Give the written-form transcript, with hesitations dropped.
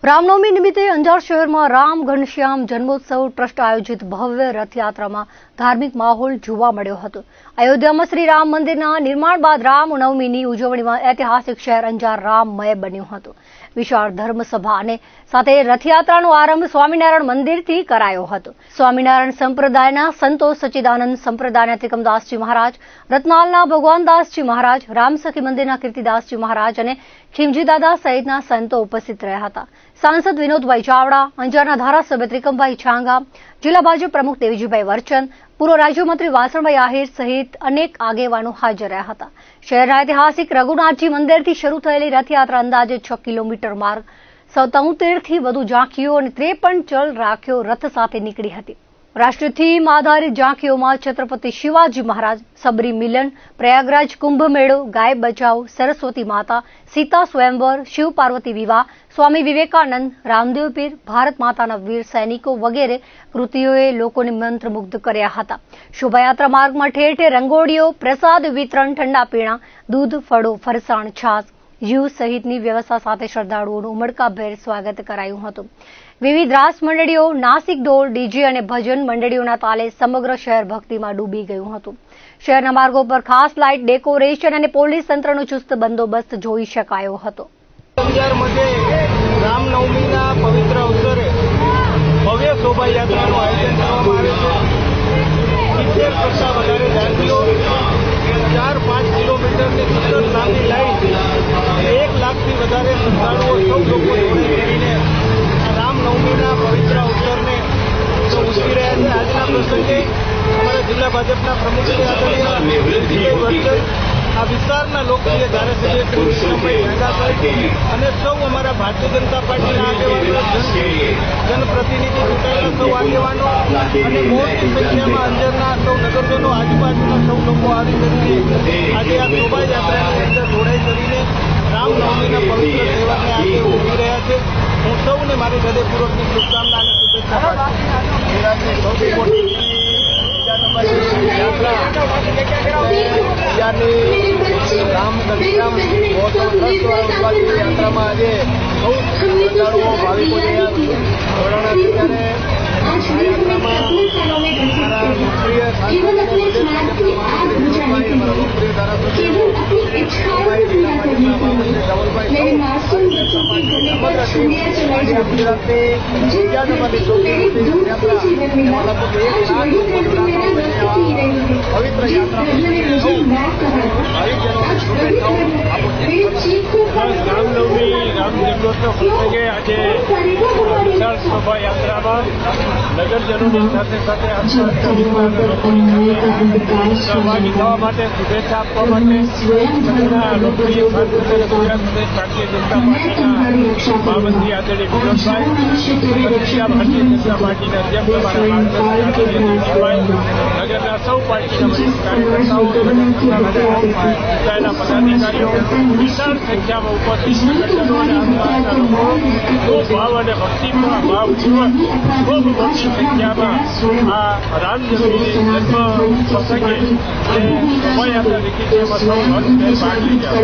રામનવમી નિમિત્તે અંજાર શહેરમાં રામ ઘનશ્યામ જન્મોત્સવ ટ્રસ્ટ આયોજિત ભવ્ય રથયાત્રામાં ધાર્મિક માહોલ જોવા મળ્યો હતો। અયોધ્યામાં શ્રી રામ મંદિરના નિર્માણ બાદ રામનવમીની ઉજવણીમાં ઐતિહાસિક શહેર અંજાર રામમય બન્યું હતું। વિશાળ ધર્મસભા અને સાથે રથયાત્રાનો આરંભ સ્વામિનારાયણ મંદિરથી કરાયો હતો। સ્વામિનારાયણ સંપ્રદાયના સંતો સચ્ચિદાનંદ સંપ્રદાયના ત્રિકમદાસજી મહારાજ, રત્નાલના ભગવાનદાસજી મહારાજ, રામસખી મંદિરના કીર્તિદાસજી મહારાજ અને ખીમજી દાદા સહિતના સંતો ઉપસ્થિત રહ્યા હતા। सांसद विनोदभाई चावड़ा, अंजारना धारासभ्य त्रिकमभाई छांगा, जिला भाजप प्रमुख देवजीभाई वर्चन, पूर्व राज्यमंत्री वासणभाई आहिर सहित अनेक आगेवानो हाजर रह्या हता। शहरना ऐतिहासिक रघुनाथजी मंदिरथी शरू थयेली रथयात्रा अंदाजे 6 किलोमीटर मार्ग 77 થી વધુ ઝાંખીઓ અને 53 ચલ રાખ્યો રથ સાથે નીકળી હતી। રાષ્ટ્રીય થીમ આધારિત ઝાંખીઓમાં છત્રપતિ શિવાજી મહારાજ, સબરી મિલન, પ્રયાગરાજ કુંભ મેળો, ગાય બચાવ, સરસ્વતી માતા, સીતા સ્વયંવર, શિવ પાર્વતી વિવાહ, સ્વામી વિવેકાનંદ, રામદેવ પીર, ભારત માતાના વીર સૈનિકો વગેરે કૃતિઓએ લોકોને મંત્રમુગ્ધ કર્યા હતા। શોભાયાત્રા માર્ગમાં ઠેર ઠેર રંગોળીઓ, પ્રસાદ વિતરણ, ઠંડા પીણા, દૂધ, ફળો, ફરસાણ, છાશ, જીવ સહિતની વ્યવસ્થા સાથે શ્રદ્ધાળુઓનું ઉમળકાભેર સ્વાગત કરાયું હતું। વિવિધ રાસ મંડળીઓ, નાસિક ઢોલ, ડીજે અને ભજન મંડળીઓના તાલે સમગ્ર શહેર ભક્તિમાં ડૂબી ગયું હતું। શહેરના માર્ગો પર ખાસ લાઇટ, ડેકોરેશન અને પોલીસ તંત્રનો ચુસ્ત બંદોબસ્ત જોઈ શકાયો હતો। રામનવમીના પવિત્ર અવસરે ભવ્ય શોભાયાત્રાનું આયોજન કરવામાં આવે છે। 70 કરતા વધારે ઝાંખીઓ, 4-5 કિલોમીટરની સુંદર લાંબી લાઈન, 1 લાખથી વધારે શ્રદ્ધાળુઓ સૌ લોકો જોડે કરીને રામનવમીના પવિત્ર અવસરને ઉજવી રહ્યા છે। આજના પ્રસંગે અમારા જિલ્લા ભાજપના પ્રમુખ શ્રી આદરણીય દેવજીભાઈ વર્ચન, આ વિસ્તારના લોકપ્રિય ધારાસભ્ય શ્રી વિક્રમભાઈ છાંગા અને સૌ અમારા ભારતીય જનતા પાર્ટીના આગેવાનો, જનપ્રતિનિધિ ચૂંટાયેલા સૌ આગેવાનો અને મોટી સંખ્યામાં અંજારના સૌ નગરજનો, આજુબાજુના સૌ લોકો આવી કરીને આજે આ શોભાયાત્રાની અંદર જોડાઈ કરીને રામનવમીના પવિત્ર તહેવારને આજે ઉજવી રહ્યા છે। હું સૌને મારી હૃદયપૂર્વકની શુભકામના અને શુભેચ્છા પાઠવું છું। સૌથી મોટી રામ ઘનશ્યામ યાત્રામાં આજે બહુ શ્રદ્ધાળુઓ, ભાવિકો જોડાણા છે। ત્યારે આ યાત્રામાં અમારા લોકપ્રિય લોકપ્રિય ધારાસભ્યો પવિત્ર યાત્રા રામનવમી, રામ જન્મોત્સવ પ્રસંગે આજે વિશાળ શોભાયાત્રામાં નગરજનોની સાથે સાથે સહભાગી થવા માટે, શુભેચ્છા આપવા માટે લોકપ્રિય ગુજરાત પ્રદેશ ભારતીય જનતા પાર્ટીના મહામંત્રી આદરણીય વિનોદભાઈ, ભારતીય જનતા પાર્ટીના અધ્યક્ષ નગરના સૌ પાર્ટીના વરિષ્ઠ કાર્યકર્તાઓ, ચૂંટાયેલા પદાધિકારીઓ, વિશાળ સંખ્યામાં ઉપસ્થિત નગરજનો અને આસપાસના લોકો ખૂબ ભાવ અને ભાવપૂર્વક ખૂબ મોટી સંખ્યામાં આ રામજન્મની જન્મ પ્રસંગે શોભાયાત્રા નીકળી છે, એમાં સૌ ભાગ લીધા।